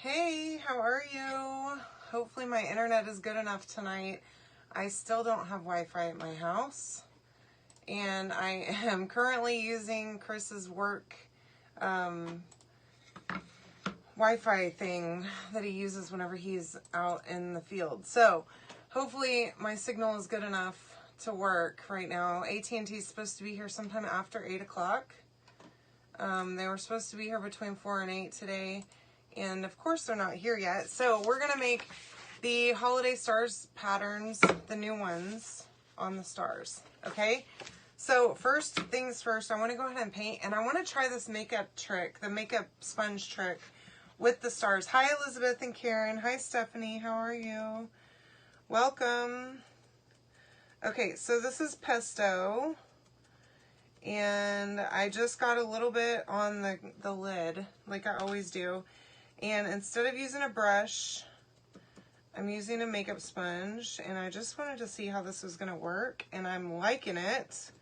Hey, how are you? Hopefully my internet is good enough tonight. I still don't have Wi-Fi at my house, and I am currently using Chris's work Wi-Fi thing that he uses whenever he's out in the field. So hopefully my signal is good enough to work right now. AT&T is supposed to be here sometime after 8 o'clock. They were supposed to be here between 4 and 8 today. And of course they're not here yet. So we're going to make the holiday stars patterns, the new ones on the stars. Okay. So first things first, I want to go ahead and paint, and I want to try this makeup trick, the makeup sponge trick with the stars. Hi, Elizabeth and Karen. Hi, Stephanie. How are you? Welcome. Okay. So this is pesto, and I just got a little bit on the lid like I always do. And instead of using a brush, I'm using a makeup sponge, and I just wanted to see how this was going to work, and I'm liking it.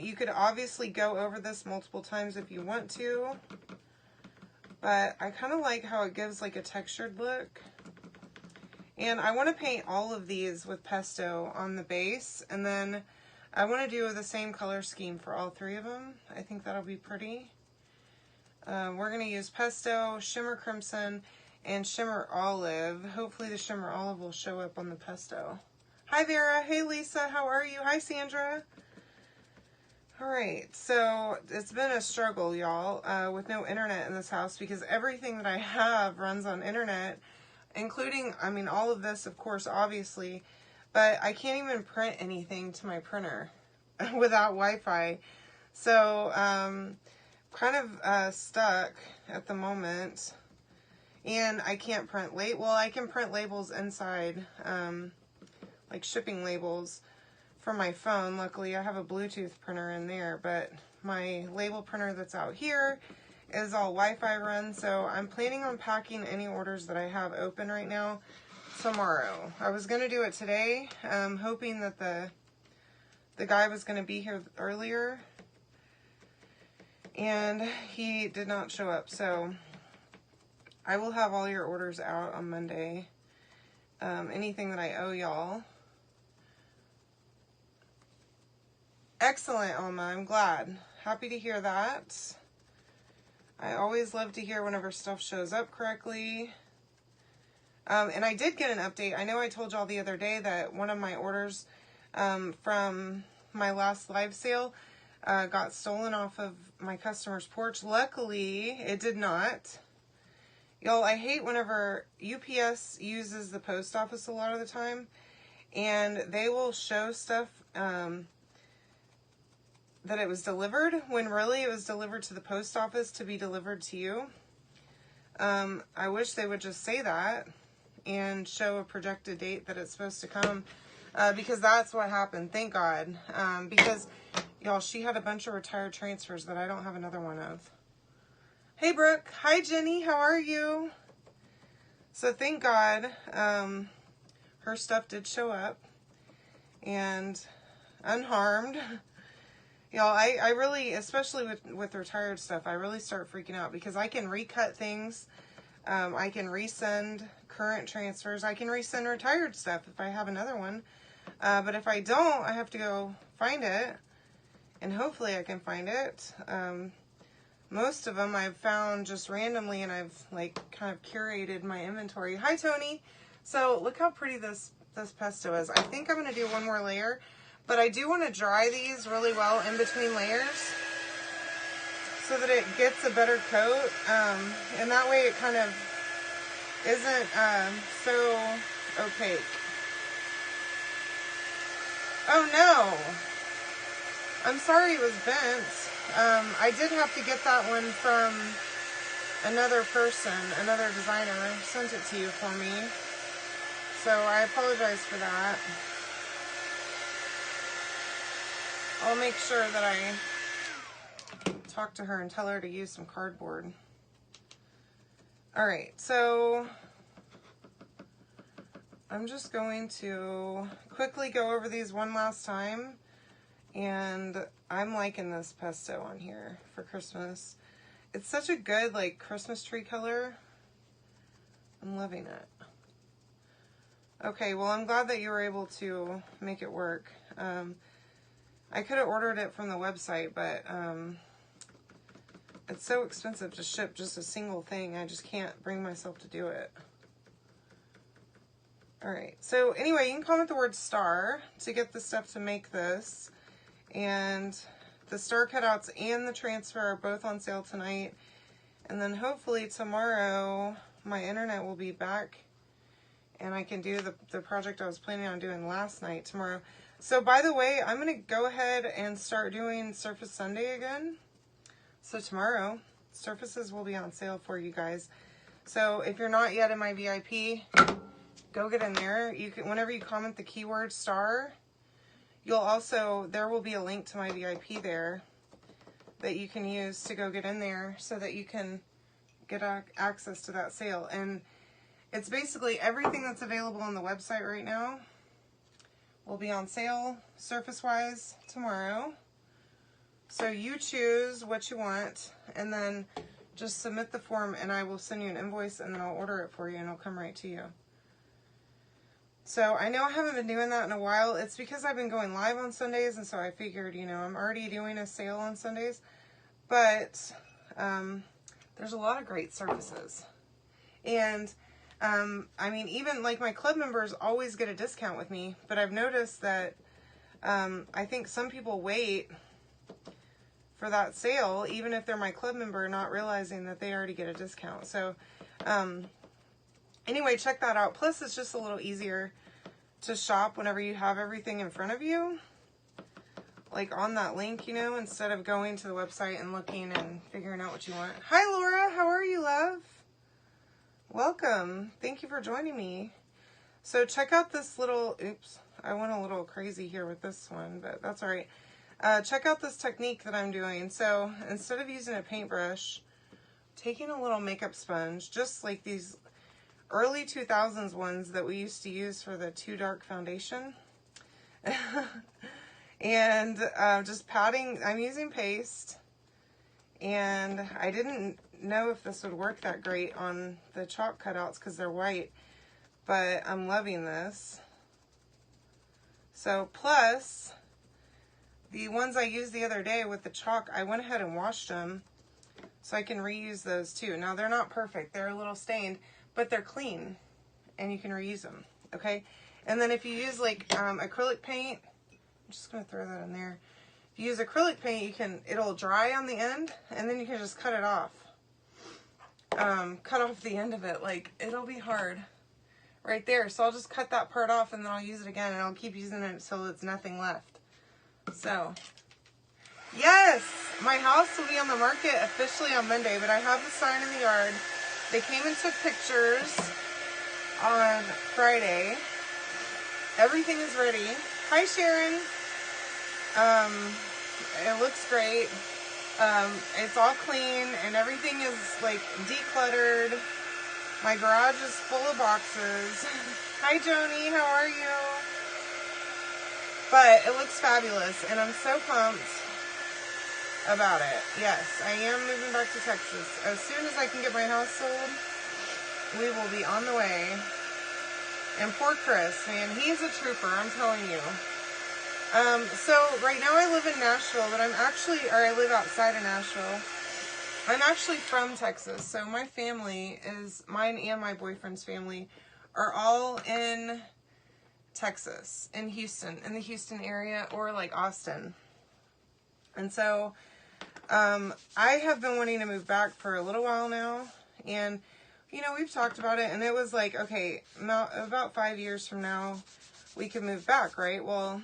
You could obviously go over this multiple times if you want to, but I kind of like how it gives like a textured look. And I want to paint all of these with pesto on the base, and then I want to do the same color scheme for all three of them. I think that'll be pretty. We're going to use pesto, shimmer crimson, and shimmer olive. Hopefully the shimmer olive will show up on the pesto. Hi Vera. Hey Lisa. How are you? Hi Sandra. Alright, so it's been a struggle, y'all, with no internet in this house, because everything that I have runs on internet, including, I mean, all of this, of course, obviously, but I can't even print anything to my printer without Wi-Fi. So, kind of stuck at the moment, and I can't print well, I can print labels inside, like shipping labels for my phone. Luckily I have a Bluetooth printer in there, but my label printer that's out here is all Wi-Fi run. So I'm planning on packing any orders that I have open right now tomorrow. I was going to do it today, hoping that the guy was going to be here earlier, and he did not show up. So I will have all your orders out on Monday. Anything that I owe y'all. Excellent, Alma. I'm glad. Happy to hear that. I always love to hear whenever stuff shows up correctly. And I did get an update. I know I told y'all the other day that one of my orders from my last live sale got stolen off of my customer's porch. Luckily, it did not. Y'all, I hate whenever UPS uses the post office a lot of the time, and they will show stuff that it was delivered when really it was delivered to the post office to be delivered to you. I wish they would just say that and show a projected date that it's supposed to come, because that's what happened. Thank God. Because y'all, she had a bunch of retired transfers that I don't have another one of. Hey Brooke. Hi Jenny. How are you? So thank God her stuff did show up and unharmed. Y'all, I really, especially with retired stuff, I really start freaking out, because I can recut things. I can resend current transfers. I can resend retired stuff if I have another one. But if I don't, I have to go find it. And hopefully I can find it. Most of them I've found just randomly, and I've like kind of curated my inventory. Hi Tony. So look how pretty this pesto is. I think I'm going to do one more layer. But I do want to dry these really well in between layers so that it gets a better coat. And that way it kind of isn't so opaque. Oh no! I'm sorry it was bent. I did have to get that one from another person, another designer sent it to you for me. So I apologize for that. I'll make sure that I talk to her and tell her to use some cardboard. Alright, so I'm just going to quickly go over these one last time. And I'm liking this pesto on here for Christmas. It's such a good like Christmas tree color. I'm loving it. Okay, well, I'm glad that you were able to make it work. I could have ordered it from the website, but it's so expensive to ship just a single thing. I just can't bring myself to do it. All right, so anyway, you can comment the word star to get the stuff to make this. And the star cutouts and the transfer are both on sale tonight. And then hopefully tomorrow my internet will be back and I can do the project I was planning on doing last night tomorrow. So by the way, I'm going to go ahead and start doing Surface Sunday again. So tomorrow, surfaces will be on sale for you guys. So if you're not yet in my VIP, go get in there. You can, whenever you comment the keyword star, you'll also, there will be a link to my VIP there that you can use to go get in there so that you can get access to that sale. And it's basically everything that's available on the website right now will be on sale surface-wise tomorrow. So you choose what you want and then just submit the form and I will send you an invoice and then I'll order it for you and it'll come right to you. So I know I haven't been doing that in a while. It's because I've been going live on Sundays, and so I figured, you know, I'm already doing a sale on Sundays. But there's a lot of great surfaces. And I mean, even like my club members always get a discount with me, but I've noticed that I think some people wait for that sale, even if they're my club member, not realizing that they already get a discount. So anyway, check that out. Plus, it's just a little easier to shop whenever you have everything in front of you. Like on that link, you know, instead of going to the website and looking and figuring out what you want. Hi, Laura. How are you, love? Welcome. Thank you for joining me. So check out this little, oops, I went a little crazy here with this one, but that's all right. Check out this technique that I'm doing. So instead of using a paintbrush, taking a little makeup sponge, just like these early 2000s ones that we used to use for the Too Dark foundation. And just patting, I'm using paste. And I didn't know if this would work that great on the chalk cutouts because they're white. But I'm loving this. So plus, the ones I used the other day with the chalk, I went ahead and washed them. So I can reuse those too. Now they're not perfect. They're a little stained, but they're clean. And you can reuse them. Okay? And then if you use like acrylic paint, I'm just going to throw that in there. If you use acrylic paint, you can, it'll dry on the end, and then you can just cut it off. Cut off the end of it. Like, it'll be hard right there. So I'll just cut that part off, and then I'll use it again, and I'll keep using it until it's nothing left. So, yes! My house will be on the market officially on Monday, but I have the sign in the yard. They came and took pictures on Friday. Everything is ready. Hi, Sharon. It looks great. It's all clean and everything is like decluttered. My garage is full of boxes. Hi, Joni. How are you? But it looks fabulous and I'm so pumped about it. Yes, I am moving back to Texas. As soon as I can get my house sold, we will be on the way. And poor Chris, man, he's a trooper, I'm telling you. So right now I live in Nashville, but I live outside of Nashville. I'm actually from Texas, so my family is, mine and my boyfriend's family are all in Texas, in Houston, in the Houston area, or like Austin. And so, I have been wanting to move back for a little while now, and you know, we've talked about it, and it was like, okay, about 5 years from now, we could move back, right? Well,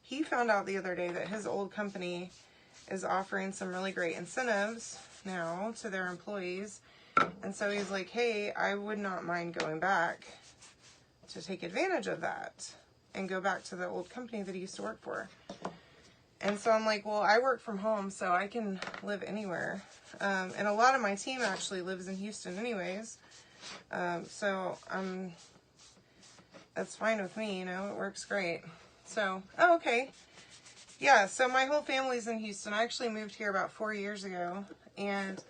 he found out the other day that his old company is offering some really great incentives now to their employees. And so he's like, hey, I would not mind going back to take advantage of that and go back to the old company that he used to work for. And so I'm like, well, I work from home, so I can live anywhere. And a lot of my team actually lives in Houston anyways. So that's fine with me, you know, it works great. So, oh, okay. Yeah, so my whole family's in Houston. I actually moved here about 4 years ago and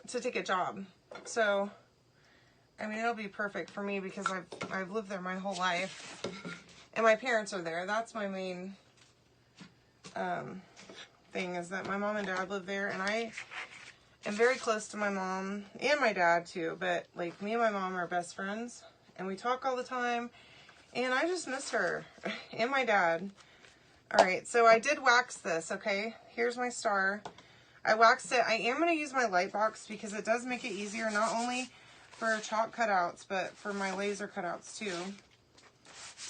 to take a job. So I mean, it'll be perfect for me because I've lived there my whole life. And my parents are there. That's my main thing, is that my mom and dad live there. And I am very close to my mom and my dad too. But like, me and my mom are best friends. And we talk all the time. And I just miss her. And my dad. Alright, so I did wax this, okay? Here's my star. I waxed it. I am going to use my light box because it does make it easier, not only for chalk cutouts, but for my laser cutouts too,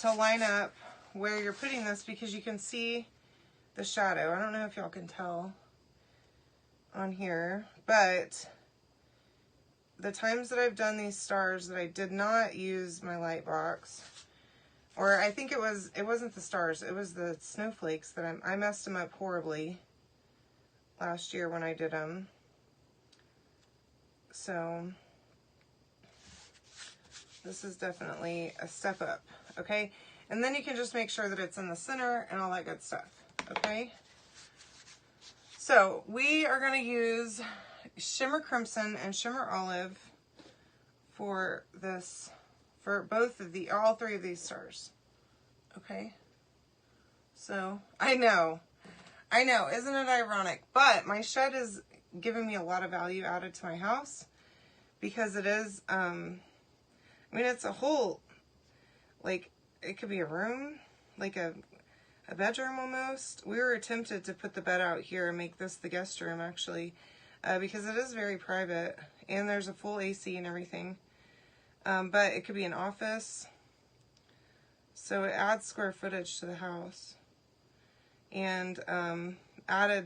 to line up where you're putting this, because you can see the shadow. I don't know if y'all can tell on here, but the times that I've done these stars that I did not use my light box, or I think it wasn't the stars, it was the snowflakes that I messed them up horribly last year when I did them. So this is definitely a step up, okay? And then you can just make sure that it's in the center and all that good stuff, okay? So we are going to use Shimmer Crimson and Shimmer Olive for this, for both of all three of these stars, okay? So, I know, isn't it ironic? But my shed is giving me a lot of value added to my house, because it is, I mean, it's a whole, like, it could be a room, like a bedroom almost. We were tempted to put the bed out here and make this the guest room, actually, because it is very private, and there's a full AC and everything. But it could be an office, so it adds square footage to the house. And I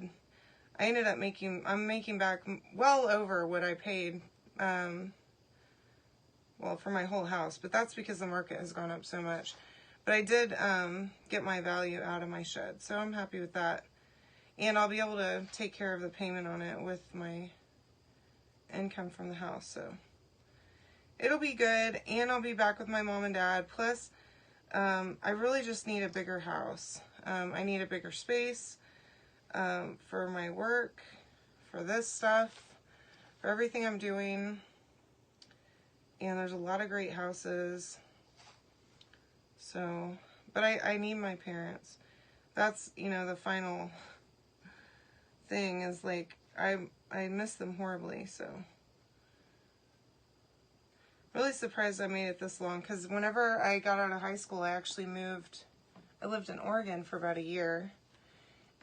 ended up I'm making back well over what I paid, well, for my whole house, but that's because the market has gone up so much. But I did get my value out of my shed, so I'm happy with that. And I'll be able to take care of the payment on it with my income from the house, so it'll be good. And I'll be back with my mom and dad. Plus, I really just need a bigger house. I need a bigger space for my work, for this stuff, for everything I'm doing. And there's a lot of great houses. So, but I need my parents. That's, you know, the final thing is, like, I miss them horribly, so. Really surprised I made it this long, because whenever I got out of high school, I actually moved. I lived in Oregon for about a year,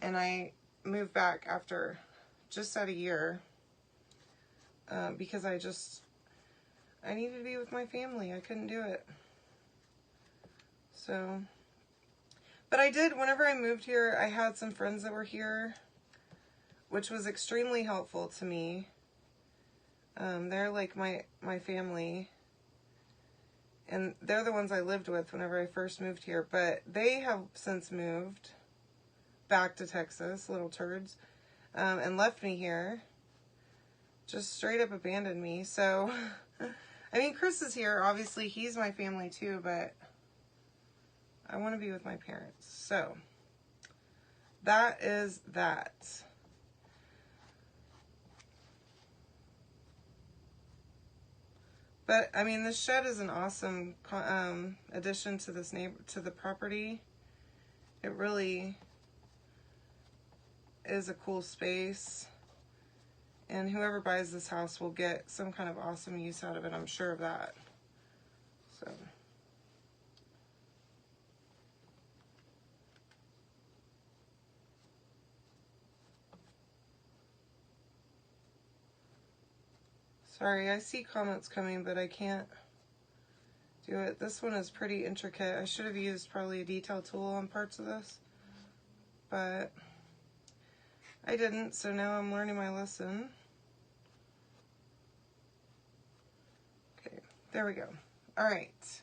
and I moved back after just at a year, because I needed to be with my family. I couldn't do it. So, but I did, whenever I moved here, I had some friends that were here, which was extremely helpful to me. They're like my family, and they're the ones I lived with whenever I first moved here, but they have since moved back to Texas, little turds, and left me here. Just straight up abandoned me. So, I mean, Chris is here. Obviously, he's my family too, but I want to be with my parents. So, that is that. But, I mean, this shed is an awesome addition to this to the property. It really is a cool space. And whoever buys this house will get some kind of awesome use out of it. I'm sure of that. So. Sorry, I see comments coming, but I can't do it. This one is pretty intricate. I should have used probably a detail tool on parts of this, but I didn't, so now I'm learning my lesson. Okay, there we go. All right,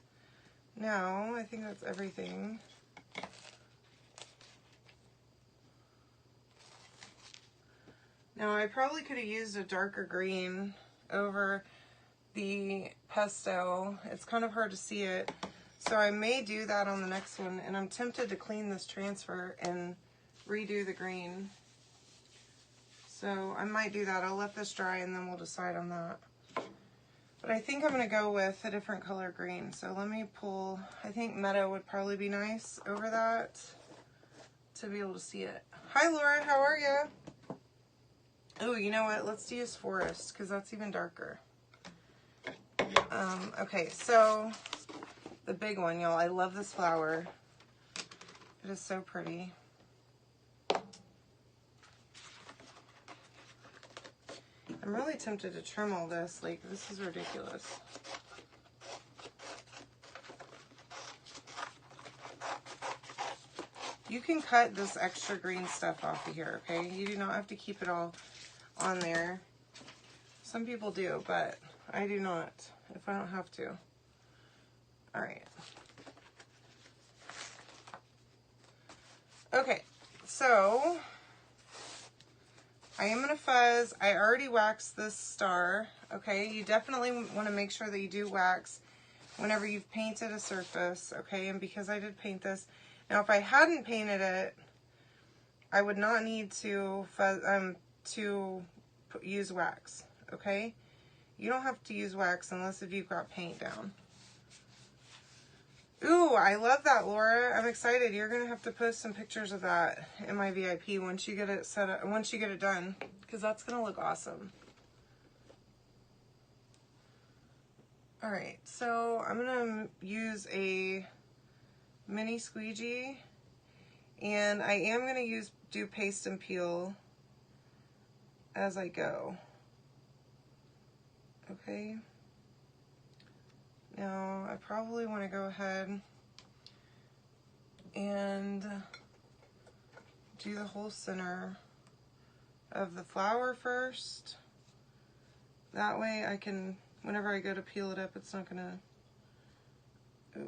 now I think that's everything. Now I probably could have used a darker green over the pesto. It's kind of hard to see it, so I may do that on the next one, and I'm tempted to clean this transfer and redo the green. So I might do that. I'll let this dry and then we'll decide on that. But I think I'm going to go with a different color green. So let me pull, I think Meadow would probably be nice over that to be able to see it. Hi Laura, how are you? Oh, you know what? Let's use Forest because that's even darker. Okay, so the big one, y'all. I love this flower. It is so pretty. I'm really tempted to trim all this. Like, this is ridiculous. You can cut this extra green stuff off of here, okay? You do not have to keep it all on there. Some people do, but I do not, if I don't have to. All right. Okay, so I am going to fuzz. I already waxed this star, okay? You definitely want to make sure that you do wax whenever you've painted a surface, okay? And because I did paint this, now if I hadn't painted it, I would not need to fuzz, use wax, okay? You don't have to use wax unless if you've got paint down. Ooh, I love that, Laura. I'm excited. You're gonna have to post some pictures of that in my VIP once you get it set up, once you get it done, because that's gonna look awesome. All right, so I'm gonna use a mini squeegee, and I am gonna do paste and peel as I go. Okay. Now, I probably want to go ahead and do the whole center of the flower first. That way I can, whenever I go to peel it up, it's not going to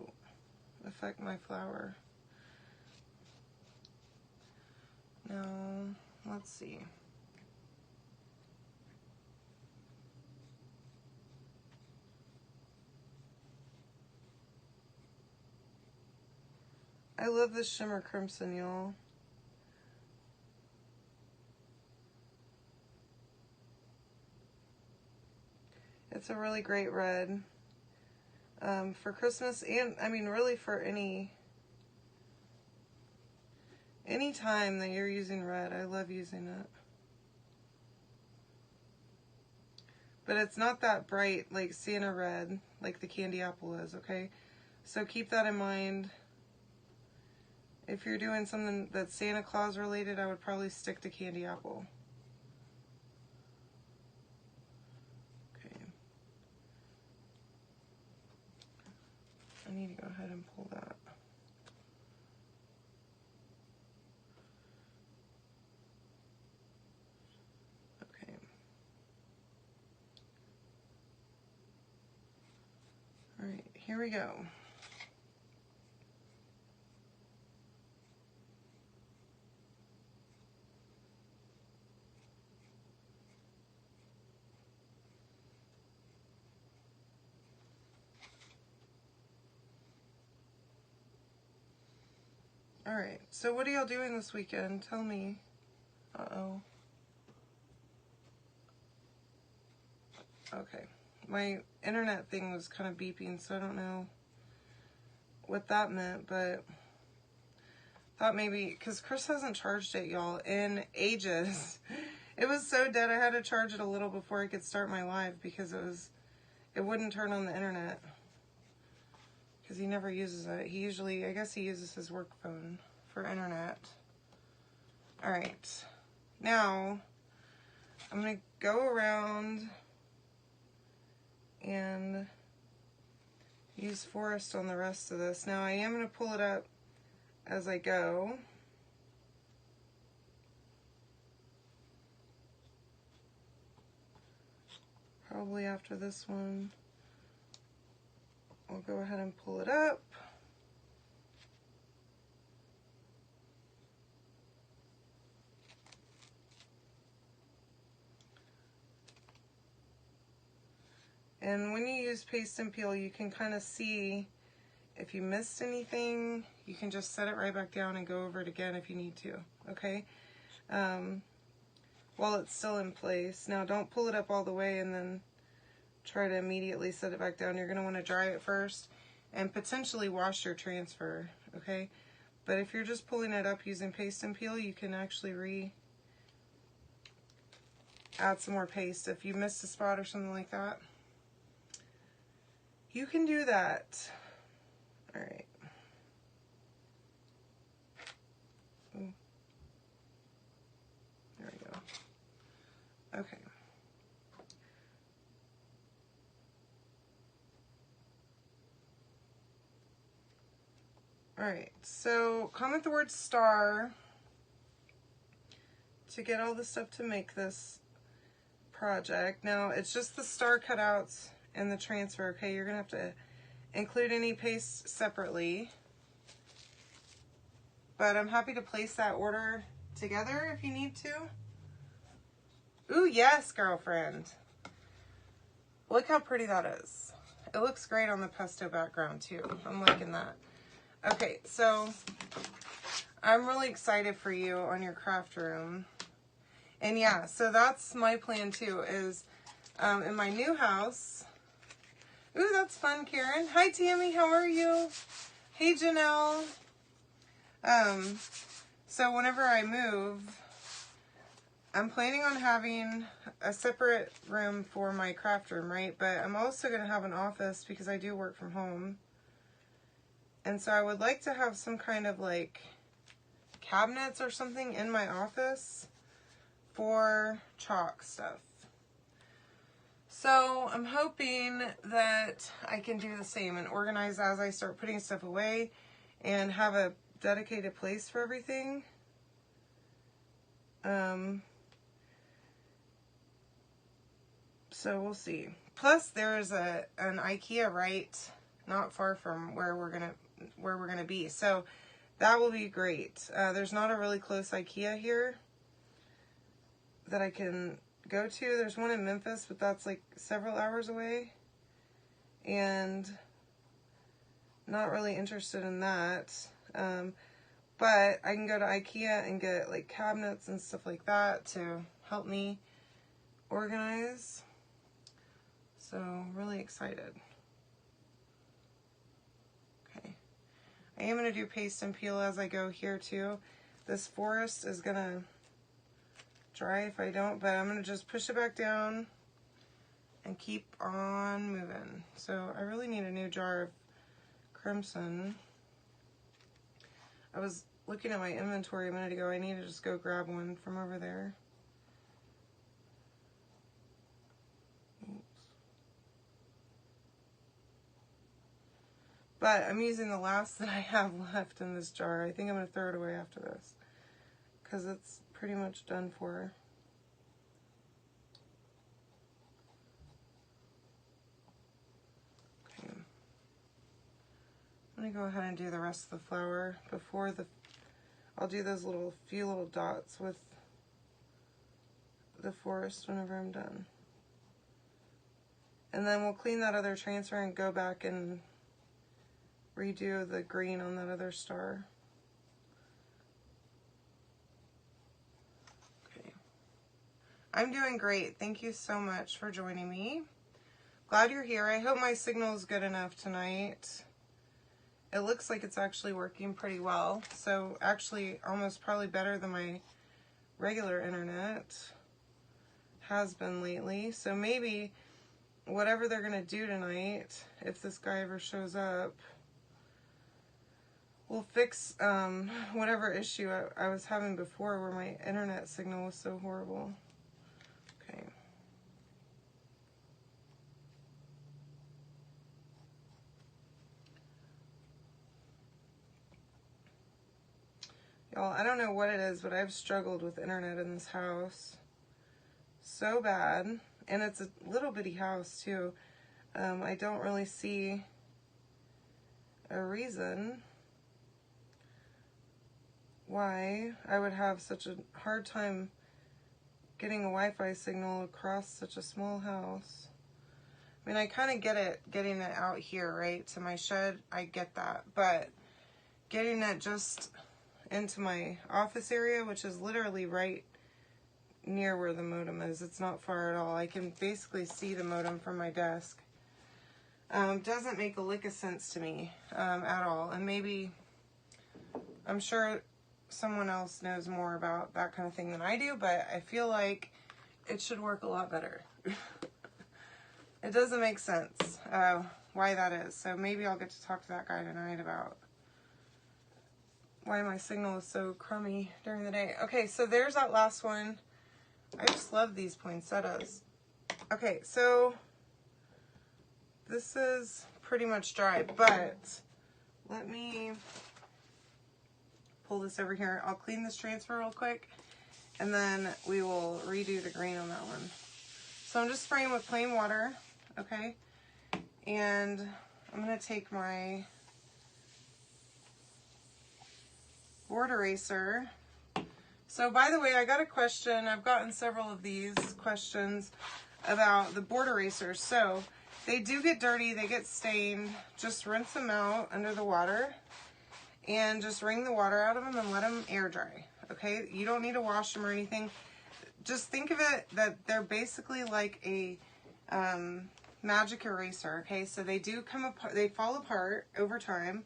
affect my flower. Now, let's see. I love this shimmer crimson, y'all. It's a really great red for Christmas, and I mean really for any time that you're using red. I love using it. But it's not that bright like Santa red, like the candy apple is, okay? So keep that in mind. If you're doing something that's Santa Claus related, I would probably stick to candy apple. Okay. I need to go ahead and pull that. Okay. All right, here we go. All right, so what are y'all doing this weekend? Tell me. Uh-oh. Okay, my internet thing was kind of beeping, so I don't know what that meant, but thought maybe, because Chris hasn't charged it, y'all, in ages. It was so dead, I had to charge it a little before I could start my live because it wouldn't turn on the internet. Because he never uses it. He usually, I guess he uses his work phone for internet. All right, now I'm gonna go around and use Forest on the rest of this. Now I am gonna pull it up as I go. Probably after this one, I'll go ahead and pull it up. And when you use paste and peel, you can kind of see if you missed anything. You can just set it right back down and go over it again if you need to, okay? While it's still in place. Now don't pull it up all the way and then try to immediately set it back down. You're going to want to dry it first and potentially wash your transfer, okay? But if you're just pulling it up using paste and peel, you can actually add some more paste. If you missed a spot or something like that, you can do that. All right. Ooh. There we go. Okay. All right, so comment the word star to get all the stuff to make this project. Now, it's just the star cutouts and the transfer, okay? You're gonna have to include any paste separately. But I'm happy to place that order together if you need to. Ooh, yes, girlfriend. Look how pretty that is. It looks great on the pesto background too. I'm liking that. Okay, so I'm really excited for you on your craft room. And yeah, so that's my plan too, is in my new house. Ooh, that's fun, Karen. Hi, Tammy, how are you? Hey, Janelle. So whenever I move, I'm planning on having a separate room for my craft room, right? But I'm also going to have an office because I do work from home. And so I would like to have some kind of like cabinets or something in my office for chalk stuff. So I'm hoping that I can do the same and organize as I start putting stuff away and have a dedicated place for everything. So we'll see. Plus there is an IKEA right not far from where we're gonna be. So that will be great. There's not a really close IKEA here that I can go to. There's one in Memphis, but that's like several hours away. And not really interested in that. But I can go to IKEA and get like cabinets and stuff like that to help me organize. So really excited. Okay. I am going to do paste and peel as I go here too. This forest is going to dry if I don't, but I'm going to just push it back down and keep on moving. So I really need a new jar of crimson. I was looking at my inventory a minute ago. I need to just go grab one from over there. Oops. But I'm using the last that I have left in this jar. I think I'm going to throw it away after this because it's pretty much done for. Okay. I'm going to go ahead and do the rest of the flower before I'll do those few little dots with the forest whenever I'm done. And then we'll clean that other transfer and go back and redo the green on that other star. Okay. I'm doing great. Thank you so much for joining me. Glad you're here. I hope my signal is good enough tonight. It looks like it's actually working pretty well. So actually almost probably better than my regular internet has been lately. So maybe whatever they're gonna do tonight, if this guy ever shows up, we'll fix whatever issue I was having before where my internet signal was so horrible. Okay. Y'all, I don't know what it is, but I've struggled with internet in this house so bad. And it's a little bitty house too. I don't really see a reason why I would have such a hard time getting a Wi-Fi signal across such a small house. I mean, I kind of get it, getting it out here, right, to my shed, I get that. But getting it just into my office area, which is literally right near where the modem is. It's not far at all. I can basically see the modem from my desk. Doesn't make a lick of sense to me at all. And maybe, I'm sure someone else knows more about that kind of thing than I do, but I feel like it should work a lot better. It doesn't make sense why that is. So maybe I'll get to talk to that guy tonight about why my signal is so crummy during the day. Okay, so there's that last one. I just love these poinsettias. Okay, so this is pretty much dry, but let me pull this over here. I'll clean this transfer real quick, and then we will redo the green on that one. So I'm just spraying with plain water, okay? And I'm gonna take my board eraser. So by the way, I got a question. I've gotten several of these questions about the board erasers. So they do get dirty, they get stained. Just rinse them out under the water and just wring the water out of them and let them air dry. Okay, you don't need to wash them or anything. Just think of it that they're basically like a magic eraser. Okay, so they do come apart, they fall apart over time.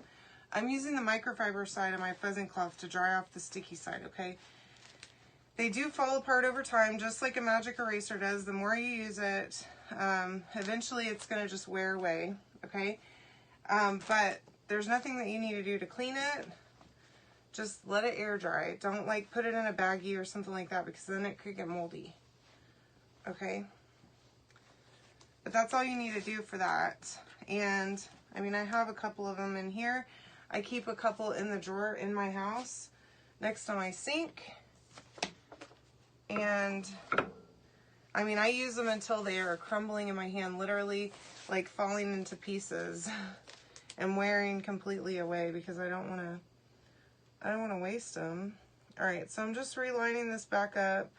I'm using the microfiber side of my pheasant cloth to dry off the sticky side. Okay, they do fall apart over time, just like a magic eraser does. The more you use it, eventually it's going to just wear away. Okay, but there's nothing that you need to do to clean it. Just let it air dry. Don't like put it in a baggie or something like that, because then it could get moldy. Okay, but that's all you need to do for that. And I mean, I have a couple of them in here. I keep a couple in the drawer in my house next to my sink. And I mean, I use them until they are crumbling in my hand, literally like falling into pieces and wearing completely away, because I don't want to waste them. All right, so I'm just relining this back up,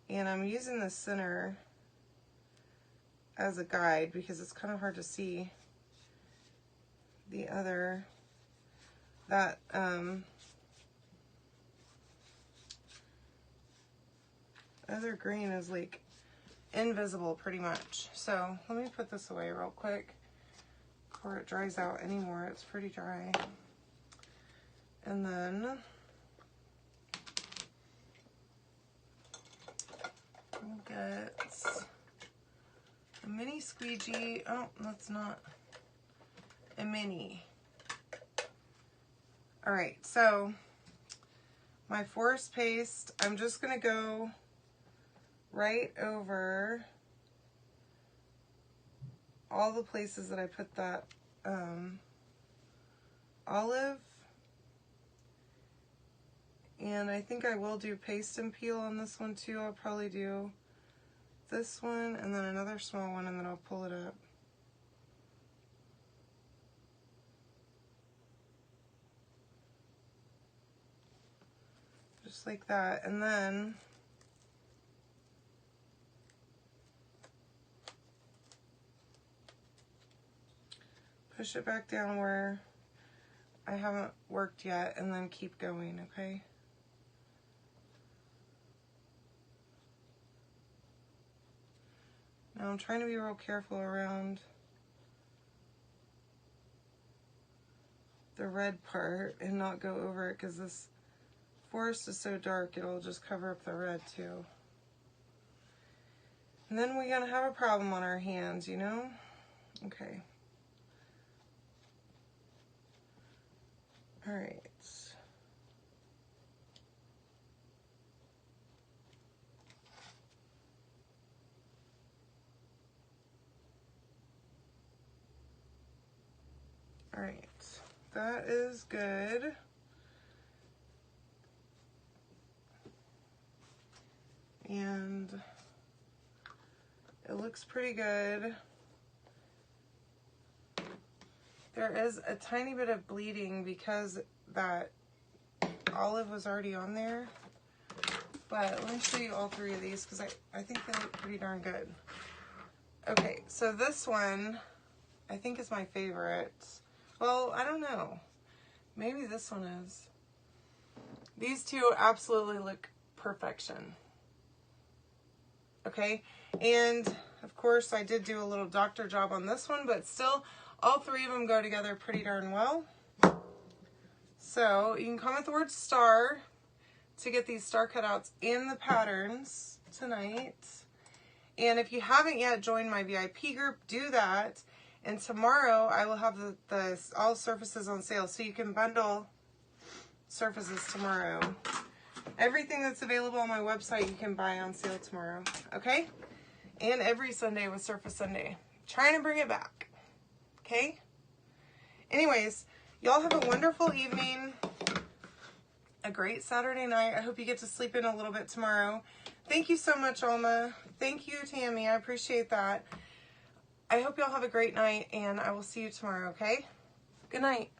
and I'm using the center as a guide because it's kind of hard to see the other, that other green is like invisible pretty much. So let me put this away real quick before it dries out anymore. It's pretty dry. And then we'll get a mini squeegee. Oh, that's not a mini. All right, so my forest paste, I'm just gonna go right over all the places that I put that olive. And I think I will do paste and peel on this one too. I'll probably do this one and then another small one, and then I'll pull it up. Just like that. And then push it back down where I haven't worked yet, and then keep going, okay? Now I'm trying to be real careful around the red part and not go over it, because this forest is so dark it'll just cover up the red too. And then we're gonna have a problem on our hands, you know? Okay. All right. All right, that is good. And it looks pretty good. There is a tiny bit of bleeding because that olive was already on there. But let me show you all three of these, because I think they look pretty darn good. Okay, so this one I think is my favorite. Well, I don't know. Maybe this one is. These two absolutely look perfection. okay? And of course I did do a little doctor job on this one, but still all three of them go together pretty darn well. So you can comment the word star to get these star cutouts in the patterns tonight. And if you haven't yet joined my VIP group, do that. And tomorrow I will have the all surfaces on sale, so you can bundle surfaces tomorrow. Everything that's available on my website you can buy on sale tomorrow, okay? And every Sunday with Surface Sunday. Trying to bring it back, okay? Anyways, y'all have a wonderful evening, a great Saturday night. I hope you get to sleep in a little bit tomorrow. Thank you so much, Alma. Thank you, Tammy. I appreciate that. I hope y'all have a great night, and I will see you tomorrow, okay? Good night.